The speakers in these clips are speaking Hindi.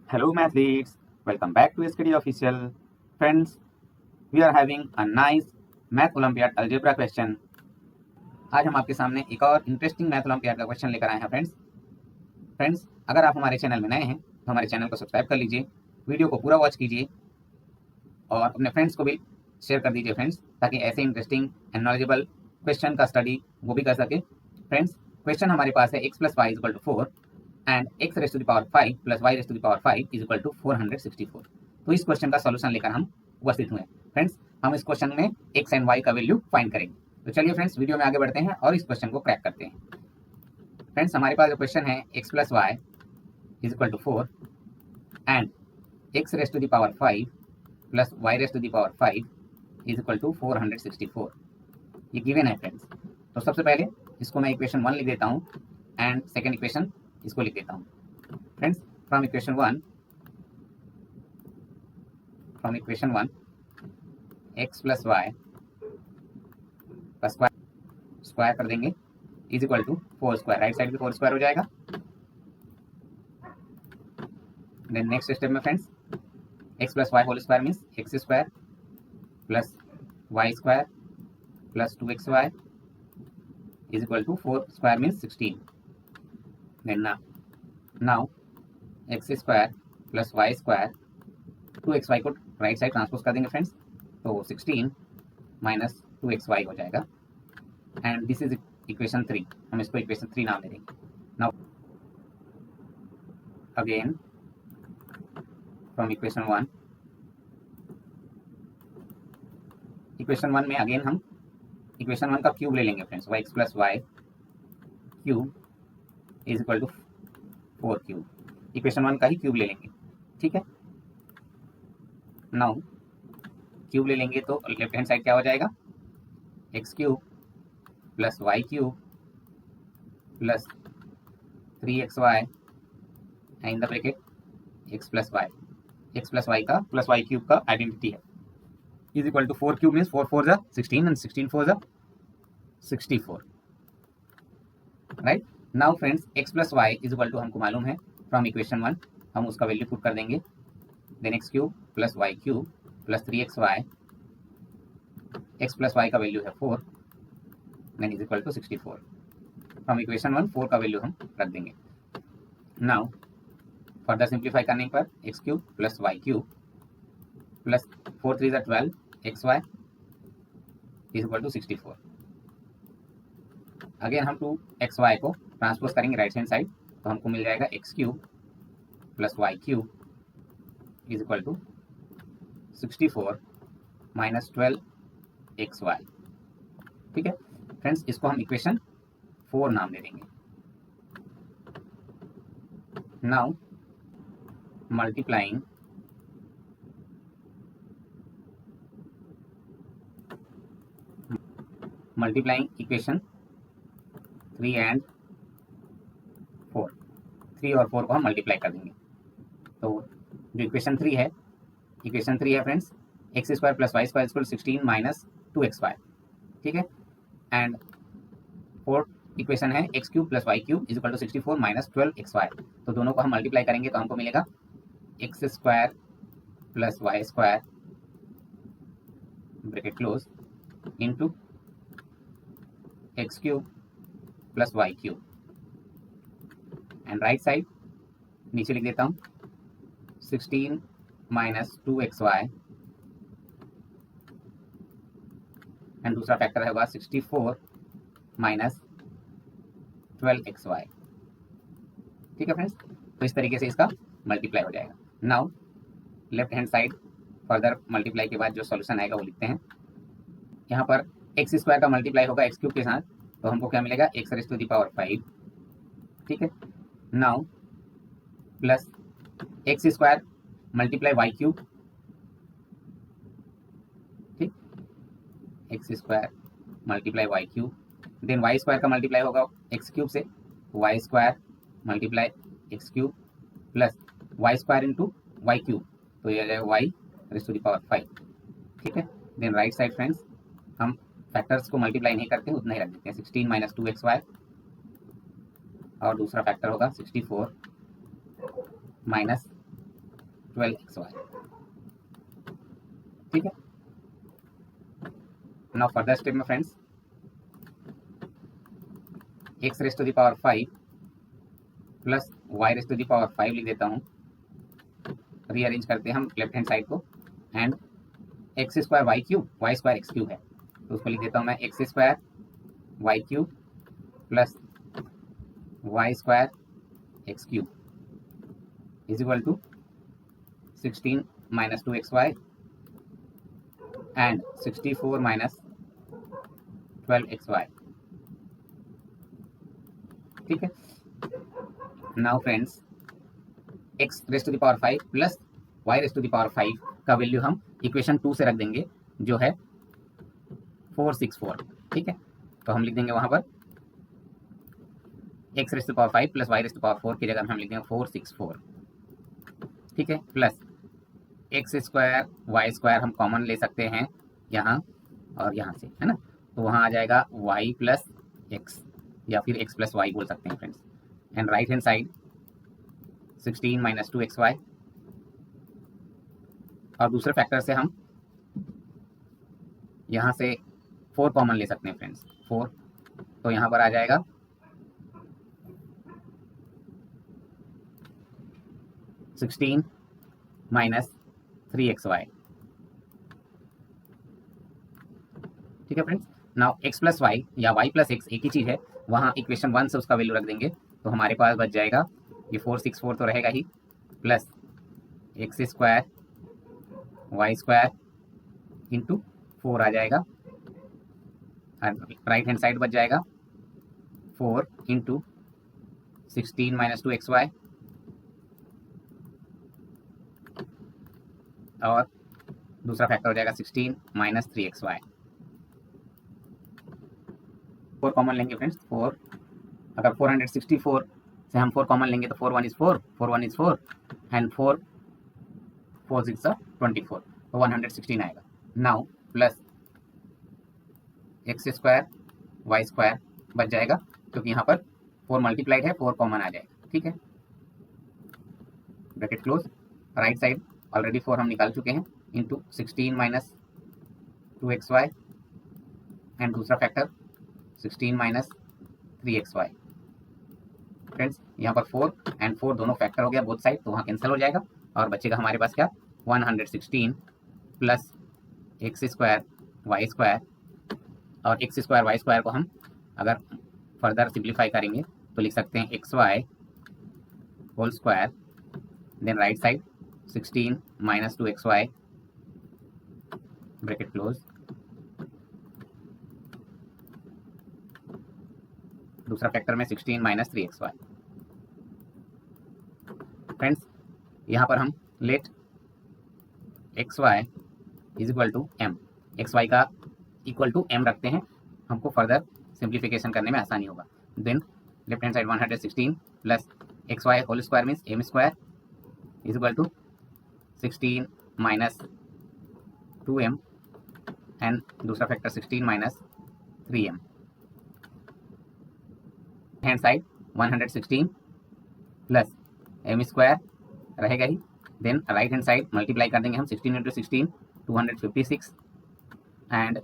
Hello mathletes, welcome back to SKD Official. Friends, we are having a nice Math Olympiad Algebra question. आज हम आपके सामने एक और इंटरेस्टिंग मैथ ओलंपियाड का क्वेश्चन लेकर आए हैं फ्रेंड्स, अगर आप हमारे चैनल में नए हैं तो हमारे चैनल को सब्सक्राइब कर लीजिए, वीडियो को पूरा वॉच कीजिए और अपने फ्रेंड्स को भी शेयर कर दीजिए फ्रेंड्स, ताकि ऐसे इंटरेस्टिंग एंड नॉलेजेबल क्वेश्चन का स्टडी वो भी कर सके। फ्रेंड्स, क्वेश्चन हमारे पास है x + y = 4 and x⁵ + y⁵ = 464। तो इस क्वेश्चन का सॉल्यूशन लेकर हम उपस्थित हुए। फ्रेंड्स, हम इस क्वेश्चन में x एंड y का वैल्यू फाइंड करेंगे। तो चलिए फ्रेंड्स, वीडियो में आगे बढ़ते हैं और इस क्वेश्चन को क्रैक करते हैं। फ्रेंड्स, हमारे पास जो क्वेश्चन है x + y = 4 and x⁵ + y⁵ = 464, ये गिवन है फ्रेंड्स। तो सबसे पहले इसको मैं इक्वेशन 1 लिख देता हूँ एंड सेकेंड इक्वेशन इसको लिख देता हूँ। Friends, from equation 1 x + y का स्क्वायर कर देंगे = 4 स्क्वायर, राइट साइड भी 4 स्क्वायर हो जाएगा। देन नेक्स्ट स्टेप में friends, x + y whole square means x² + y² + 2xy = 4 square means 16। Then now x² + y² 2xy को राइट साइड ट्रांसपोज कर देंगे फ्रेंड्स, तो 16 - 2xy हो जाएगा एंड दिस इज इक्वेशन 3। हम इसको इक्वेशन 3 नाम दे देंगे। नाउ अगेन फ्रॉम इक्वेशन 1 में अगेन हम इक्वेशन 1 का क्यूब ले लेंगे friends, x + y cube = 4 cube. Equation 1 का ही क्यूब ले लेंगे, ठीक है। नाउ क्यूब ले लेंगे तो लेफ्ट हैंड साइड क्या हो जाएगा, x³ + y³ + 3xy in the bracket x + y। x + y का + y³ का आइडेंटिटी है = 4 cube means 4 4 16 and 16 4 64, right. Now friends, x + y = हमको मालूम है फ्रॉम इक्वेशन 1, हम उसका वैल्यू पुट कर देंगे। Then x³ + y³ + 3xy, x + y का वैल्यू है 4 देन = 64। फ्रॉम इक्वेशन 1 4 का वैल्यू हम रख देंगे। नाउ फर्दर सिंप्लीफाई करने पर x³ + y³ + 4 3 12 xy = 64। अगेन हम 2xy को ट्रांसपोज करेंगे राइट हैंड साइड, तो हमको मिल जाएगा x³ + y³ = 64 - 12xy, ठीक है फ्रेंड्स। इसको हम इक्वेशन 4 नाम दे देंगे। नाउ मल्टीप्लाइंग इक्वेशन 3 एंड 4, 3 और 4 को हम मल्टीप्लाई कर देंगे। तो जो इक्वेशन 3 है फ्रेंड्स, x² + y² = 16 - 2xy, ठीक है। एंड फोर्थ इक्वेशन है x³ + y³ = 64 - 12xy। तो दोनों को हम मल्टीप्लाई करेंगे तो हमको मिलेगा x² + y² bracket close into x³ + y³ and right side नीचे लिख देता हूँ 16 - 2xy एंड दूसरा फैक्टर होगा 64 - 12xy, ठीक है फ्रेंड्स। तो इस तरीके से इसका मल्टीप्लाई हो जाएगा। Now left hand side further multiply के बाद जो सॉल्यूशन आएगा वो लिखते हैं। यहाँ पर x² का मल्टीप्लाई होगा x³ के साथ, तो हमको क्या मिलेगा x⁵, ठीक है। नाउ प्लस x² × y³, ठीक, x² × y³। देन y² का मल्टीप्लाई होगा x³ से, y² × x³ plus y² × y³, तो ये आ जाएगा y⁵, ठीक है। देन राइट साइड फ्रेंड्स, हम फैक्टर्स को मल्टीप्लाई नहीं करते, उतना ही रख देते हैं 16 - 2xy और दूसरा फैक्टर होगा 64 - 12xy। ठीक है, नाउ फर्दर स्टेप में friends, x raise to the power 5 plus y raise to the power 5 लिख देता हूँ। रीअरेंज करते हैं हम लेफ्ट हैंड साइड को, and X square Y cube, Y square X cube है तो उसको लिख देता हूँ मैं X square Y cube plus Y square X cube is equal to 16 minus 2xy and 64 minus 12xy। ठीक है, now friends x raise to the power 5 plus y raise to the power 5 का वैल्यू हम इक्वेशन 2 से रख देंगे जो है 464। ठीक है, तो हम लिख देंगे वहां पर x raise to power 5 plus y raise to power 4 की जगह हम लिख देंगे 464। ठीक है, plus x square Y square हम कॉमन ले सकते हैं यहाँ और यहाँ से, है ना, तो वहाँ आ जाएगा y प्लस एक्स या फिर x प्लस वाई बोल सकते हैं friends, and right hand side 16 minus 2xy, और दूसरे फैक्टर से हम यहाँ से 4 कॉमन ले सकते हैं फ्रेंड्स, 4, तो यहाँ पर आ जाएगा 16 माइनस 3xy। ठीक है friends, now x plus Y या y प्लस एक्स एक ही चीज़ है, वहाँ इक्वेशन 1 से उसका वैल्यू रख देंगे तो हमारे पास बच जाएगा ये 464 तो रहेगा ही, plus x square Y square into 4 आ जाएगा, राइट हैंड साइड बच जाएगा 4 इंटू 16 माइनस 2xy और दूसरा फैक्टर हो जाएगा 16 माइनस 3xy। 4 कॉमन लेंगे फ्रेंड्स, 4, अगर 464 से हम 4 कॉमन लेंगे तो 4 1 इज 4, 4 1 इज 4 एंड 4 4 6 24, तो 116 आएगा। Now plus x square Y square बच जाएगा क्योंकि यहाँ पर 4 मल्टीप्लाइड है, 4 कॉमन आ जाएगा। ठीक है, bracket close, right side already 4 हम निकाल चुके हैं इंटू 16 माइनस 2xy एंड दूसरा फैक्टर 16 माइनस 3xy। फ्रेंड्स यहाँ पर 4 एंड 4 दोनों फैक्टर हो गया बोथ साइड, तो वहाँ कैंसिल हो जाएगा और बचेगा हमारे पास क्या 116 plus x square Y square, और एक्स स्क्वायर वाई स्क्वायर को हम अगर फर्दर सिंप्लीफाई करेंगे तो लिख सकते हैं xy whole square, then right side 16 minus 2xy bracket close, दूसरा फैक्टर में 16 माइनस 3xy। फ्रेंड्स यहाँ पर हम let xy is equal to m, xy का इक्वल टू m रखते हैं, हमको फर्दर सिंप्लीफिकेशन करने में आसानी होगा। Then left hand side 116 plus xy whole square means m square is equal to 16 minus 2m and दूसरा factor 16 minus 3m, hand side 116 plus m square रहेगा ही, then right hand side multiply कर देंगे हम 16 इंटू 16 256 एंड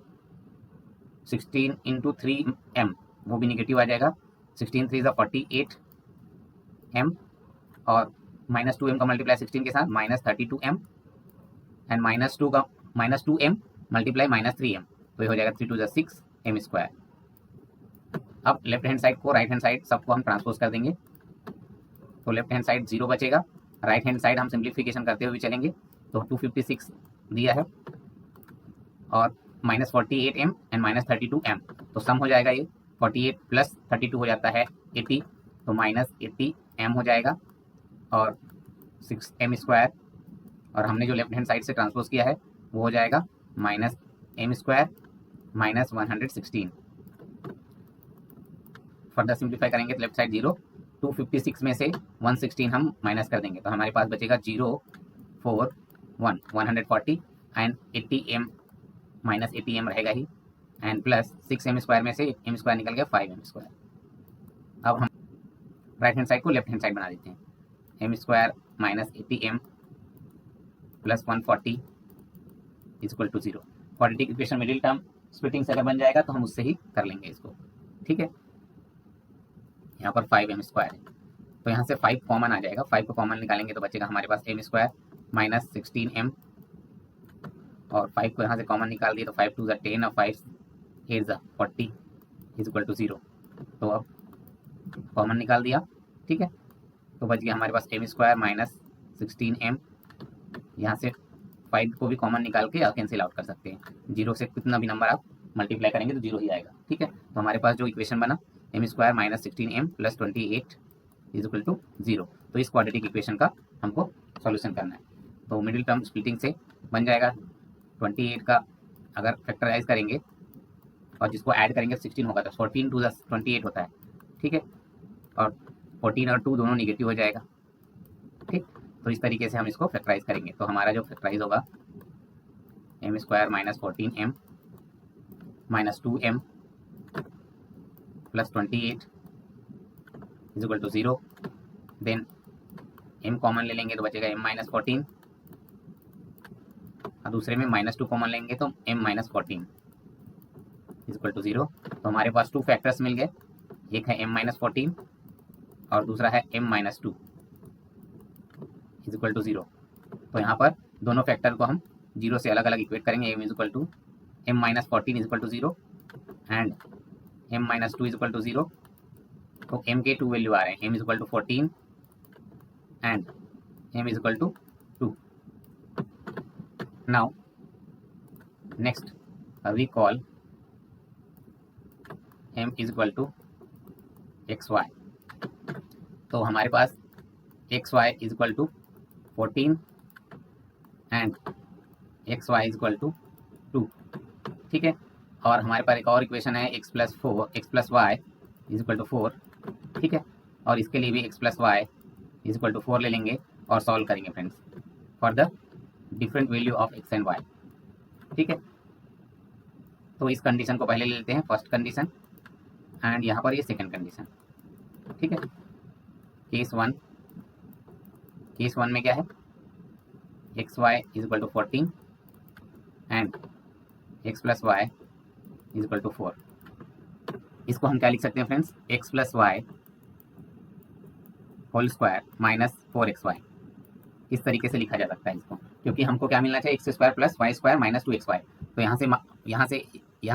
16 इंटू 3m वो भी निगेटिव आ जाएगा, 16 3 ज़ा 48m और माइनस 2m का मल्टीप्लाई 16 के साथ minus 32m and minus 2m multiply minus 3m, तो ये हो जाएगा 3 2 ज़ा 6m स्क्वायर। अब लेफ्ट हैंड साइड को राइट हैंड साइड सबको हम ट्रांसपोज कर देंगे, तो लेफ्ट हैंड साइड 0 बचेगा, राइट हैंड साइड हम सिंप्लीफिकेशन करते हुए चलेंगे तो 256 दिया है और minus 48m and minus 32m, तो सम हो जाएगा ये 48 प्लस 32 हो जाता है 80, तो माइनस 80m हो जाएगा और 6m स्क्वायर, और हमने जो लेफ्ट हैंड साइड से ट्रांसपोज किया है वो हो जाएगा minus m square minus 116। Further simplify करेंगे तो लेफ्ट साइड 0, 256 में से 116 हम माइनस कर देंगे तो हमारे पास बचेगा 0 4 1 140 एंड 80m माइनस 80m रहेगा ही, एंड प्लस 6m स्क्वायर में से m स्क्वायर निकल गया 5m स्क्वायर। अब हम राइट हैंड साइड को लेफ्ट हैंड साइड बना देते हैं, m square minus 80m plus 140 is equal to 0। Quadratic equation middle term splitting से अगर बन जाएगा तो हम उससे ही कर लेंगे इसको, ठीक है। यहाँ पर 5m स्क्वायर है, तो यहाँ से 5 कॉमन आ जाएगा, 5 को कॉमन निकालेंगे तो बचेगा हमारे पास m स्क्वायर माइनस 16m, और 5 को यहाँ से कॉमन निकाल दिए तो 5 2 10 और 5 8 40 इज इक्वल टू 0। तो अब कॉमन निकाल दिया, ठीक है, तो बच गया हमारे पास m स्क्वायर माइनस 16m। यहाँ से 5 को भी कॉमन निकाल के कैंसिल आउट कर सकते हैं, 0 से कितना भी नंबर आप मल्टीप्लाई करेंगे तो 0 ही आएगा, ठीक है। तो हमारे पास जो इक्वेशन बना m square minus 16m plus 28 is equal to 0। तो इस क्वाड्रेटिक इक्वेशन का हमको सॉल्यूशन करना है। तो मिडिल टर्म स्प्लिटिंग से बन जाएगा 28 का अगर फैक्टराइज करेंगे और जिसको ऐड करेंगे 16 होगा, तो 14 टू 28 होता है, ठीक है, और 14 और 2 दोनों निगेटिव हो जाएगा, ठीक। तो इस तरीके से हम इसको फैक्टराइज करेंगे, तो हमारा जो फैक्टराइज होगा m square minus 14m minus 2m plus 28 is equal to 0। Then m common ले लेंगे तो बचेगा m माइनस 14, और दूसरे में माइनस 2 कॉमन लेंगे तो m minus 14 is equal to 0। तो हमारे पास 2 फैक्टर्स मिल गए, एक है m माइनस 14 और दूसरा है m minus 2 is equal to 0। तो यहाँ पर दोनों फैक्टर को हम 0 से अलग अलग इक्वेट करेंगे, m is equal to m minus 14 is equal to 0 and m minus 2 is equal to 0। तो m के 2 वैल्यू आ रहे हैं, m is equal to 14 and m is equal to 2। Now next we call m is equal to xy। तो हमारे पास xy is equal to 14 and xy is equal to 2, ठीक है। और हमारे पास एक और इक्वेशन है x plus y is equal to 4, ठीक है, और इसके लिए भी x plus y is equal to 4 ले लेंगे और सॉल्व करेंगे friends for the different value of x and y, ठीक है। तो इस कंडीशन को पहले ले लेते हैं, फर्स्ट कंडीशन, एंड यहाँ पर ये सेकंड कंडीशन, ठीक है। केस वन में क्या है, X Y is equal to 14 and X plus Y is equal to 4। इसको हम क्या लिख सकते हैं friends, X plus Y whole square minus 4xy, इस तरीके से लिखा जा सकता है इसको, क्योंकि हमको क्या मिलना चाहिए, X square plus Y square minus 2xy। तो यहाँ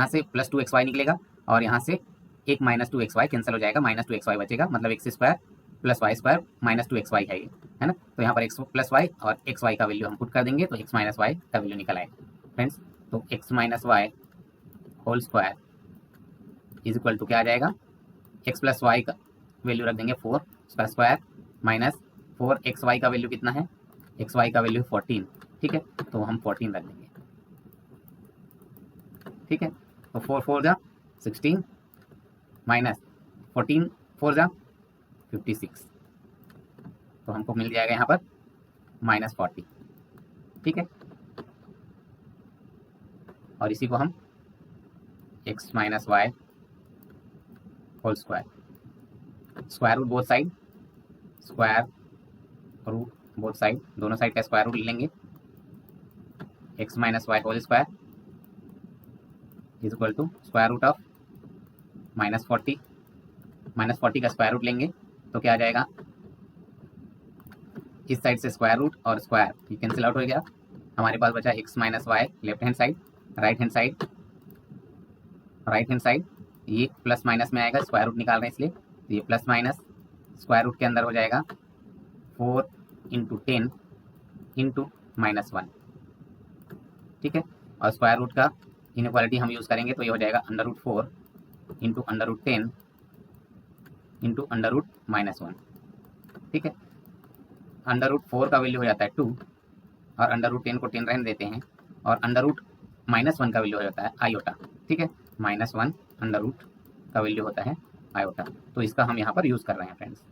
से प्लस 2xy निकलेगा और यहाँ से एक माइनस 2xy कैंसिल हो जाएगा, माइनस 2xy बचेगा, मतलब X square plus Y square minus 2xy है ये, है ना। तो यहाँ पर एक्स प्लस वाई और xy का वैल्यू हम पुट कर देंगे तो x माइनस वाई का वैल्यू निकल आएगा फ्रेंड्स। तो x minus Y whole square is equal to क्या आ जाएगा, x प्लस वाई का वैल्यू रख देंगे 4 उसका स्क्वायर माइनस 4xy का वैल्यू कितना है, xy का वैल्यू 14, ठीक है, तो हम 14 रख देंगे, ठीक है। तो 4 4 जा 16 माइनस 14 4 जा 56, तो हमको मिल जाएगा यहाँ पर माइनस 40, ठीक है। और इसी को हम x minus Y whole square, square root both side, square root both side, दोनों साइड का स्क्वायर रूट ले लेंगे, x minus Y whole square is equal to square root of minus 40 का स्क्वायर रूट लेंगे तो क्या आ जाएगा, इस साइड से स्क्वायर रूट और स्क्वायर ये कैंसिल आउट हो गया, हमारे पास बचा x minus Y left hand side, right hand side ये प्लस माइनस में आएगा, स्क्वायर रूट निकाल रहे हैं इसलिए, तो ये प्लस माइनस स्क्वायर रूट के अंदर हो जाएगा 4 इंटू 10 इंटू माइनस 1, ठीक है। और स्क्वायर रूट का इनइक्वालिटी हम यूज़ करेंगे तो ये हो जाएगा under root 4 into under root 10 into under root minus 1, ठीक है। अंडर रूट 4 का वैल्यू हो जाता है 2 और अंडर रूट 10 को 10 रहने देते हैं, और अंडर रूट माइनस 1 का वैल्यू हो जाता है आयोटा, ठीक है, माइनस 1 अंडर रूट का वैल्यू होता है आयोटा, तो इसका हम यहाँ पर यूज़ कर रहे हैं फ्रेंड्स,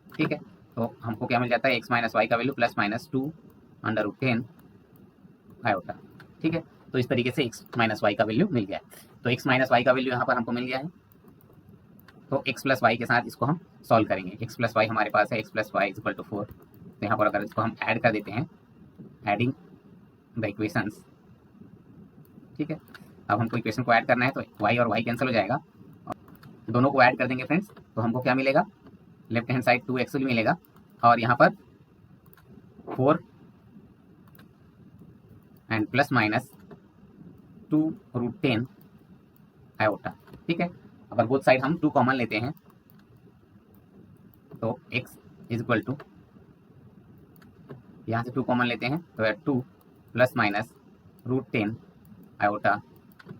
ठीक है। तो हमको क्या मिल जाता है, x माइनस वाई का value plus minus 2 under root 10 iota, ठीक है। तो इस तरीके से x माइनस वाई का वैल्यू मिल गया है, तो x माइनस वाई का वैल्यू यहाँ पर हमको मिल गया है, तो x प्लस वाई के साथ इसको हम सॉल्व करेंगे, x प्लस वाई हमारे पास है, x plus Y is equal to 4, तो यहाँ पर अगर इसको हम ऐड कर देते हैं, एडिंग द इक्वेशंस। ठीक है, अब हमको इक्वेशन को ऐड करना है तो y और y कैंसिल हो जाएगा, दोनों को ऐड कर देंगे फ्रेंड्स, तो हमको क्या मिलेगा, लेफ्ट हैंड साइड 2x मिलेगा और यहाँ पर 4 एंड प्लस माइनस 2√10 आयोटा। ठीक है, अगर बोथ साइड हम 2 कॉमन लेते हैं तो x इज इक्वल टू, यहाँ से 2 कॉमन लेते हैं तो 2 प्लस माइनस √10 आयोटा।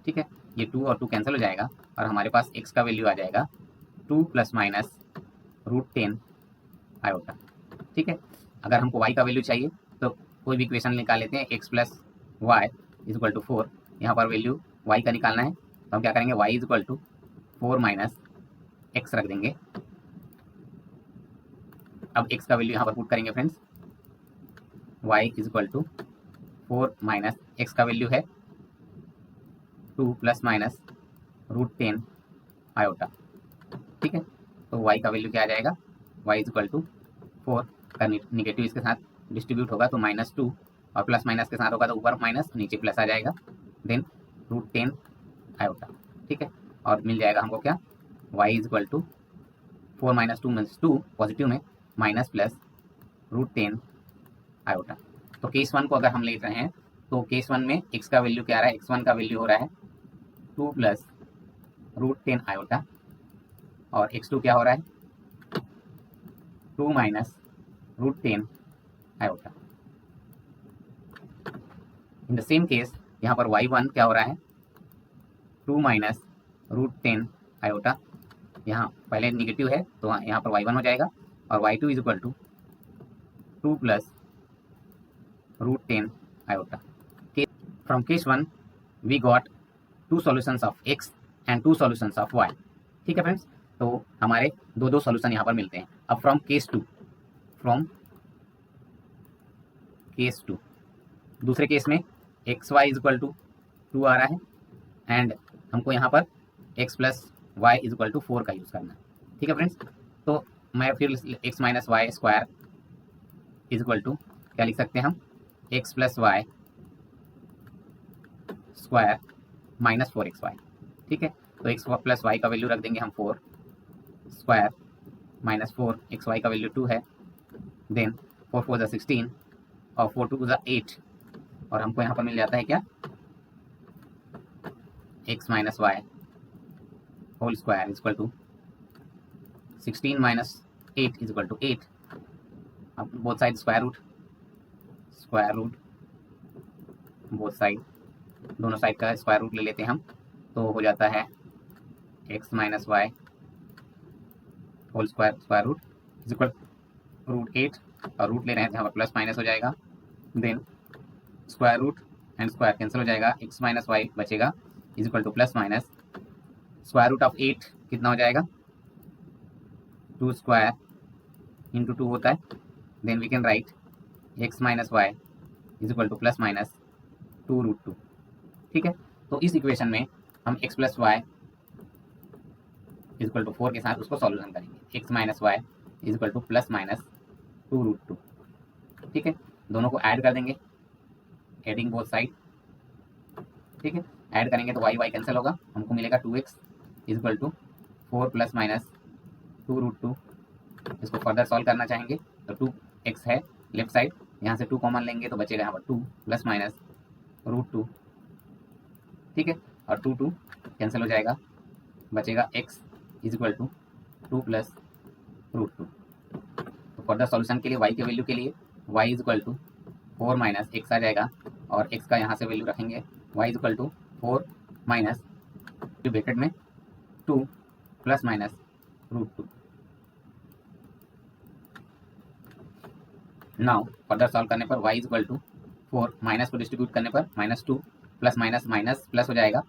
ठीक है, ये 2 और 2 कैंसिल हो जाएगा और हमारे पास x का वैल्यू आ जाएगा 2 प्लस माइनस √10 आयोटा। ठीक है, अगर हमको y का वैल्यू चाहिए तो कोई भी इक्वेशन निकाल लेते हैं, x plus Y is equal to 4, यहाँ पर वैल्यू y का निकालना है तो हम क्या करेंगे, y is equal to 4 minus x रख देंगे। अब x का वैल्यू यहाँ पर पुट करेंगे friends, y is equal to 4 minus x का वैल्यू है 2 प्लस माइनस √10 आयोटा। ठीक है, तो y का वैल्यू क्या आ जाएगा, y इज इक्वल टू 4 का निगेटिव इसके साथ डिस्ट्रीब्यूट होगा तो -2 और प्लस माइनस के साथ होगा तो ऊपर माइनस नीचे प्लस आ जाएगा, देन √10 आयोटा। ठीक है, और मिल जाएगा हमको क्या, y is equal to 4 minus 2 means 2 positive में माइनस प्लस √10 आयोटा। तो केस 1 को अगर हम ले रहे हैं तो केस 1 में x का वैल्यू क्या आ रहा है, x1 का वैल्यू हो रहा है 2 प्लस √10 आयोटा और x2 क्या हो रहा है 2 minus √10 iota. In the same case यहाँ पर y1 क्या हो रहा है 2 माइनस √10 आयोटा, यहाँ पहले निगेटिव है तो यहाँ पर y1 हो जाएगा और y2 is equal to 2 plus √10 iota. From case 1 we got 2 solutions of x and 2 solutions of y। ठीक है फ्रेंड्स, तो हमारे दो सॉल्यूशन यहाँ पर मिलते हैं। अब फ्रॉम केस 2 दूसरे केस में X Y is equal to 2 आ रहा है एंड हमको यहाँ पर x plus Y is equal to 4 का यूज़ करना है। ठीक है फ्रेंड्स, तो मैं फिर x minus Y square is equal to क्या लिख सकते हैं हम, x plus Y square minus 4xy। ठीक है, तो x प्लस वाई का वैल्यू रख देंगे हम 4 स्क्वायर माइनस 4xy का वैल्यू 2 है, देन 4 4 ज़ा 16 और 4 2 ज़ा 8 और हमको यहाँ पर मिल जाता है क्या, x minus Y whole square is equal to 16 minus 8 is equal to 8। अब both side square root both side, दोनों साइड का स्क्वायर रूट ले लेते हैं हम तो हो जाता है x minus Y whole square root is equal √8 और रूट ले रहे हैं तो यहाँ पर प्लस माइनस हो जाएगा, then square root and square cancel हो जाएगा, x माइनस वाई बचेगा is equal to plus minus square root of 8 कितना हो जाएगा 2 स्क्वायर इंटू 2 होता है, then we can write x minus Y is equal to plus minus 2√2। ठीक है, तो इस इक्वेशन में हम x plus Y is equal to 4 के साथ उसको सॉल्यूशन करेंगे, x minus Y is equal to plus minus 2√2। ठीक है, दोनों को ऐड कर देंगे, एडिंग बोथ साइड। ठीक है, ऐड करेंगे तो y कैंसिल होगा, हमको मिलेगा 2x is equal to 4 plus minus 2√2। इसको फर्दर सॉल्व करना चाहेंगे तो 2x है लेफ्ट साइड, यहाँ से 2 कॉमन लेंगे तो बचेगा यहाँ पर 2 प्लस माइनस √2। ठीक है, और 2 कैंसिल हो जाएगा, बचेगा x is equal to 2 plus √2। तो फर्दर सॉल्यूशन के लिए y के वैल्यू के लिए y is equal to 4 minus x आ जाएगा और x का यहाँ से वैल्यू रखेंगे y is equal to 4 minus bracket में 2 plus minus √2। Now further solve करने पर y is equal to 4 minus को डिस्ट्रीब्यूट करने पर -2 प्लस माइनस माइनस प्लस हो जाएगा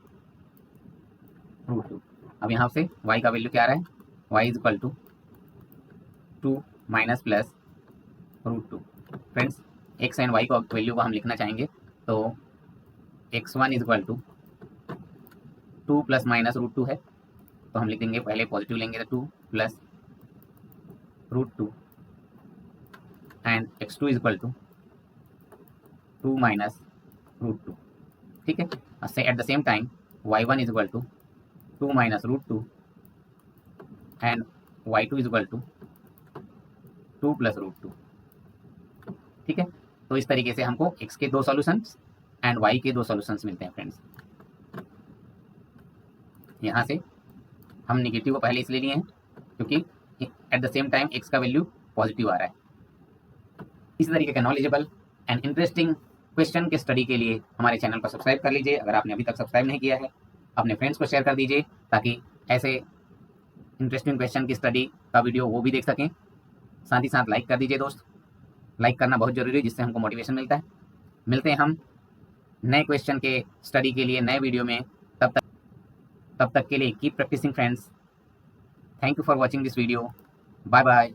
√2। अब यहाँ से y का वैल्यू क्या आ रहा है, y is equal to 2 minus plus √2। Friends, x and y को वैल्यू को हम लिखना चाहेंगे तो x1 is equal to 2 plus minus √2 है तो हम लिख देंगे, पहले पॉजिटिव लेंगे तो 2 plus √2 and x2 is equal to 2 minus √2, ठीक है। At the same time y1 is equal to 2 minus √2 and y2 is equal to 2 plus √2, ठीक है। तो इस तरीके से हमको x के 2 सॉल्यूशंस एंड y के 2 सॉल्यूशंस मिलते हैं फ्रेंड्स। यहाँ से हम निगेटिव को पहले इसलिए लिए हैं क्योंकि eight the same time x का वैल्यू पॉजिटिव आ रहा है। इसी तरीके के नॉलेजेबल एंड इंटरेस्टिंग क्वेश्चन के स्टडी के लिए हमारे चैनल को सब्सक्राइब कर लीजिए। अगर आपने अभी तक सब्सक्राइब नहीं किया है, अपने फ्रेंड्स को शेयर कर दीजिए ताकि ऐसे इंटरेस्टिंग क्वेश्चन की स्टडी का वीडियो वो भी देख सकें। साथ ही साथ लाइक कर दीजिए दोस्त, लाइक करना बहुत जरूरी है जिससे हमको मोटिवेशन मिलता है। मिलते हैं हम नए क्वेश्चन के स्टडी के लिए नए वीडियो में। तब तक के लिए keep practising friends. Thank you for watching this video. Bye bye.